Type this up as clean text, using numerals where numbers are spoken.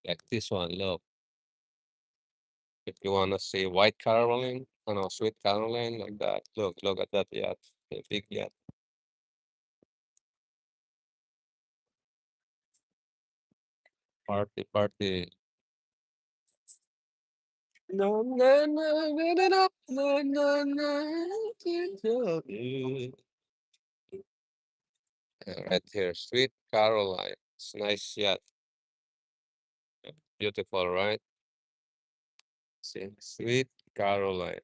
Like this one, look. If you wanna see white Caroline, I know sweet Caroline like that. Look at that yacht, the big yacht. Party, party. No, no, no, no, no, no, no, no, no, no. Right here, Sweet Caroline. It's nice yacht. Beautiful, right? See, Sweet Caroline.